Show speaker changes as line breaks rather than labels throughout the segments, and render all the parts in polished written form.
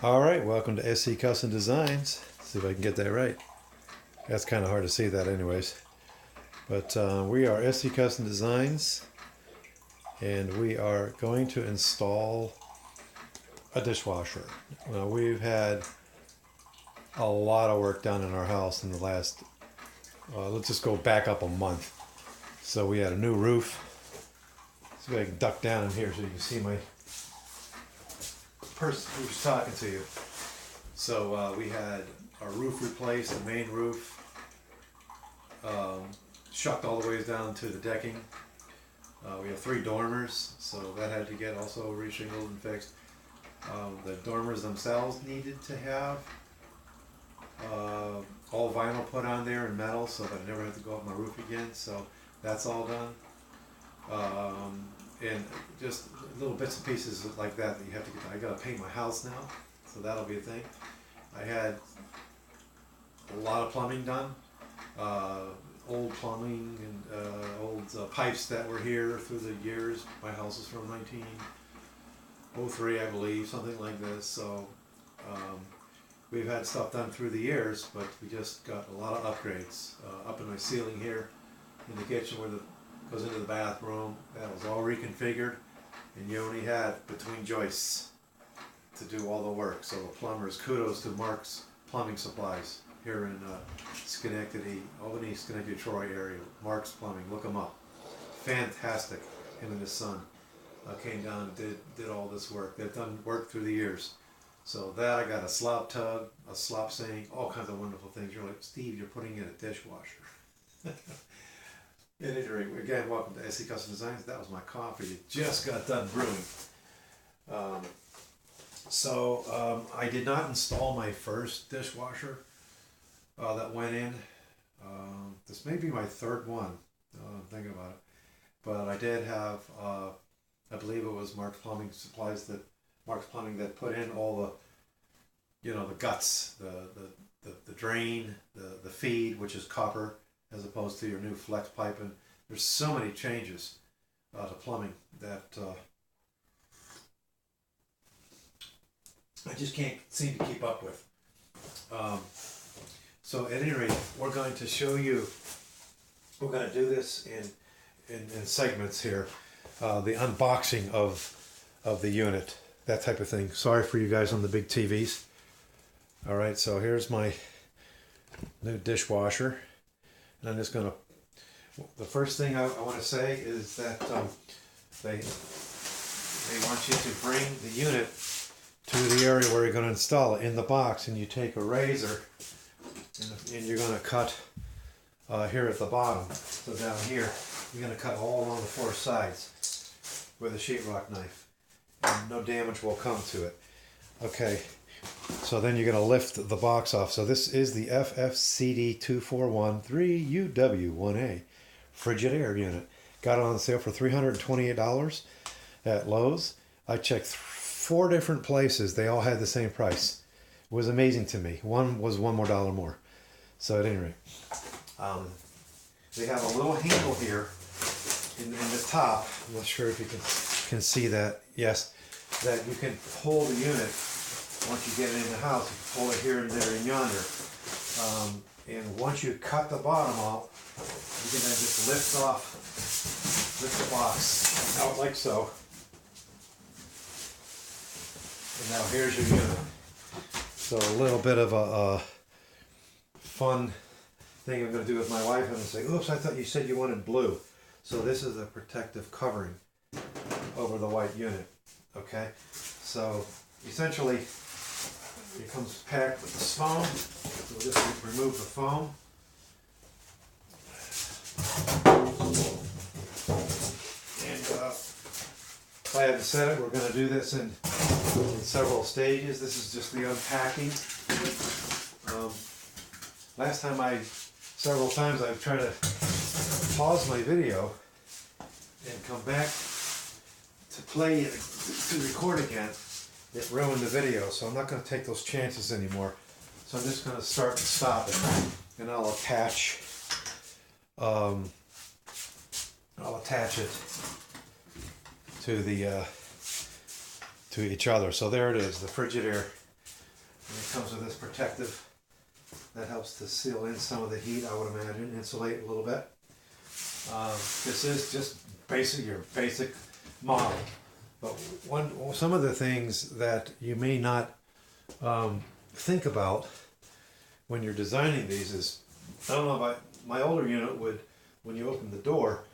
All right, welcome to SC Custom Designs. Let's see if I can get that right. That's kind of hard to see that anyways. But we are SC Custom Designs, and we are going to install a dishwasher. We've had a lot of work done in our house in the last, let's just go back up a month. So we had a new roof. See if I can duck down in here so you can see my person who's talking to you. So we had our roof replaced, the main roof, shucked all the way down to the decking. We have 3 dormers, so that had to get also reshingled and fixed. The dormers themselves needed to have all vinyl put on there and metal, so that I never have to go up my roof again. So that's all done. And just little bits and pieces like that you have to get. I gotta paint my house now, so that'll be a thing. I had a lot of plumbing done, old plumbing and old pipes that were here through the years. My house is from 1903, I believe, something like this. So we've had stuff done through the years, but we just got a lot of upgrades. Up in my ceiling here in the kitchen where the goes into the bathroom, that was all reconfigured, and you only had between joists to do all the work. So the plumbers, kudos to Mark's Plumbing Supplies here in Schenectady, Albany, Schenectady, Troy area. Mark's Plumbing, look them up. Fantastic. Him and his son came down and did all this work. They've done work through the years. So that, I got a slop tub, a slop sink, all kinds of wonderful things. You're like, Steve, you're putting in a dishwasher. At any rate, again, welcome to SC Custom Designs. That was my coffee. It just got done brewing. I did not install my first dishwasher that went in. This may be my 3rd one. I'm thinking about it. But I did have, I believe it was Mark's Plumbing Supplies Mark's Plumbing that put in all the, the guts, the drain, the feed, which is copper, as opposed to your new flex pipe. And there's so many changes to plumbing that I just can't seem to keep up with. So at any rate, we're going to show you, we're going to do this in segments here, the unboxing of the unit, that type of thing. Sorry for you guys on the big TVs. All right, so here's my new dishwasher. And I'm just going to, the first thing I want to say is that they want you to bring the unit to the area where you're going to install it in the box, and you take a razor and you're going to cut here at the bottom. So down here, you're going to cut all along the 4 sides with a sheetrock knife, and no damage will come to it. Okay. So then you're going to lift the box off. So this is the FFCD2413UW1A Frigidaire unit. Got it on sale for $328 at Lowe's. I checked 4 different places. They all had the same price. It was amazing to me. One was $1 more. So at any rate, they have a little handle here in the top. I'm not sure if you can see that. Yes, that you can pull the unit. Once you get it in the house, you pull it here and there and yonder. And once you cut the bottom out, you can then just lift the box out like so. And now here's your unit. So a little bit of a fun thing I'm going to do with my wife. I'm going to say, oops, I thought you said you wanted blue. So this is a protective covering over the white unit. Okay, so essentially, it comes packed with this foam. We'll just remove the foam. And if I haven't said it, we're going to do this in several stages. This is just the unpacking. Last time several times I've tried to pause my video and come back to play it, to record again. It ruined the video, so I'm not going to take those chances anymore. So I'm just going to start and stop it, and I'll attach it to the to each other. So there it is, the Frigidaire And it comes with this protective that helps to seal in some of the heat, I would imagine, insulate a little bit. This is just your basic model. But some of the things that you may not think about when you're designing these is, I don't know about my older unit would, when you open the door,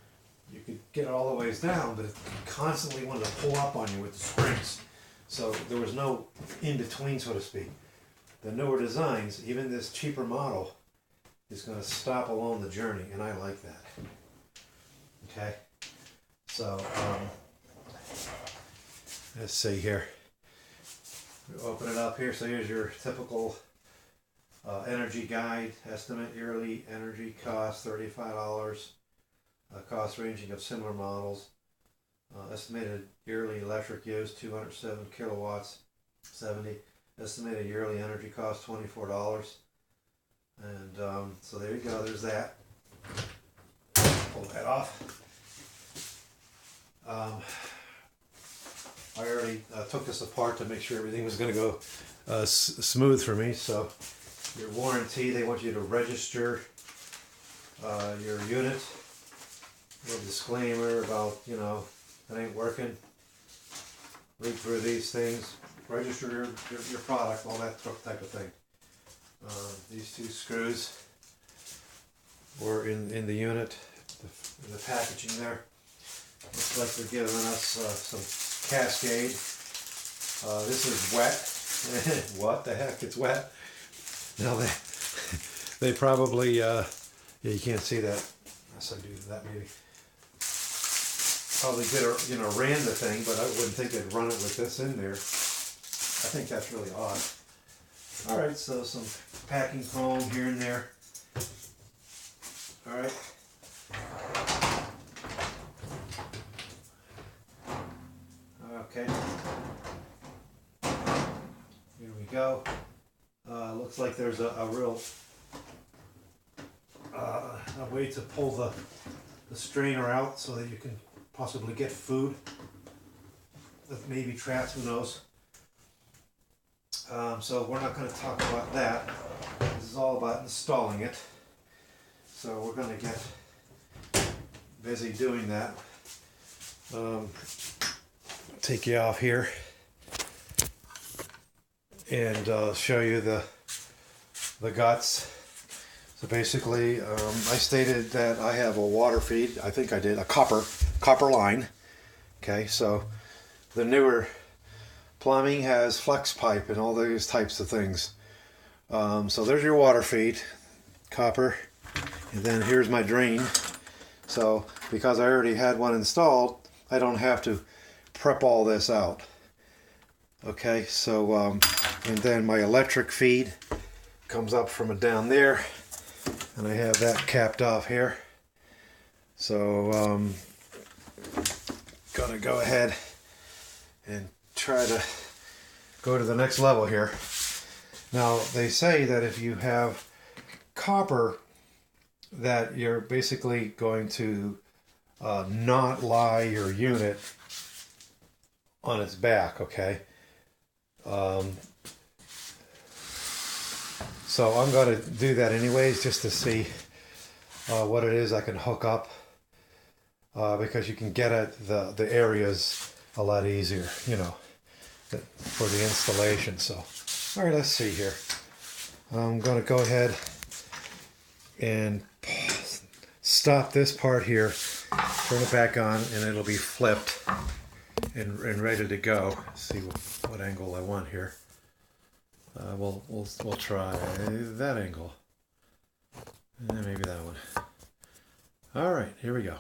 you could get it all the ways down, but it constantly wanted to pull up on you with the springs. So there was no in-between, so to speak. The newer designs, even this cheaper model, is going to stop along the journey, and I like that. Okay, so let's see here. We open it up here. So here's your typical energy guide. Estimate yearly energy cost $35. Cost ranging of similar models. Estimated yearly electric use 207 kilowatts, 70. Estimated yearly energy cost $24. And so there you go. There's that. Pull that off. I already took this apart to make sure everything was going to go smooth for me. So your warranty, they want you to register your unit. A little disclaimer about, you know, it ain't working. Read through these things. Register your product, all that type of thing. These two screws were in the unit, in the packaging there. Looks like they're giving us some Cascade. This is wet. What the heck? It's wet. Now they probably yeah, you can't see that. Unless I do that maybe. Probably ran the thing, but I wouldn't think they'd run it with this in there. I think that's really odd. All right, so some packing foam here and there. All right. Okay. Here we go. Looks like there's a real a way to pull the strainer out so that you can possibly get food that may be trapped, who knows. So we're not going to talk about that. This is all about installing it. So we're going to get busy doing that. Take you off here and show you the guts. So basically, I stated that I have a water feed. I think I did a copper line. Okay, so the newer plumbing has flex pipe and all those types of things. So there's your water feed, copper, and then here's my drain. So because I already had one installed, I don't have to prep all this out. Okay, so and then my electric feed comes up from down there, and I have that capped off here. So gonna go ahead and try to go to the next level here. Now they say that if you have copper, that you're basically going to not lie your unit on its back, okay? So I'm going to do that anyways, just to see what it is I can hook up, because you can get at the areas a lot easier, you know, for the installation. So, all right, let's see here. I'm going to go ahead and stop this part here, turn it back on, and it'll be flipped and ready to go. Let's see what angle I want here. We'll try that angle, and then maybe that one. All right, here we go.